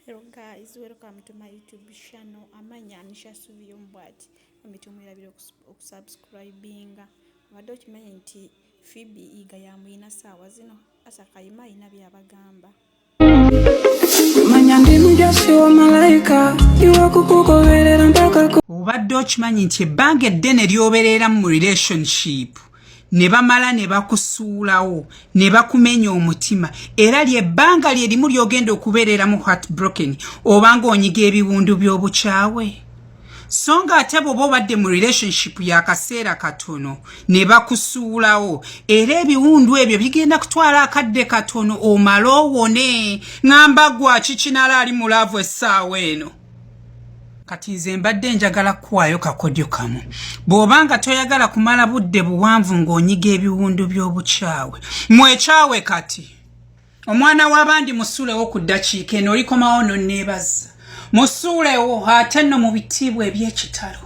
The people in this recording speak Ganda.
Hello guys, welcome to my YouTube channel. Amanya anisha suvi yombwati. Mitumwila bila subscribinga. Wado okimanyi nti Phoebe yiga yamulina sawa zino asa kayima ayina byabagamba. Manya ndi mujasi wa malaika iwa kukugoberera mpaka ku. Obadde okimanyi nti ebbanga eddene lyoberera mu relationship ne bamala ne bakusuulawo ne bakumenya omutima era lyebbanga lye limu lyogenda okubeerera mu heartbroken obanga onyiga ebiwundu by'obukyawe so nga ate bw'oba obadde mu relationship y'akaseera katono ne bakusuulawo era ebiwundu ebyo bigenda kutwala akadde katono omale owone ngamba gwa kikinala ali mu laavu essaawa eno. Kati nze mbadde njagala kuwaayo kakodyo kamu bw'obanga toyagala kumala budde buwanvu ng'onyiga ebiwundu by'obukyawe mwekyawe kati omwana w'abandi musuulewo ku ddakiika eno olikomawo nonneebaza musuulewo ate nno mu bitiibwa eby'ekitalo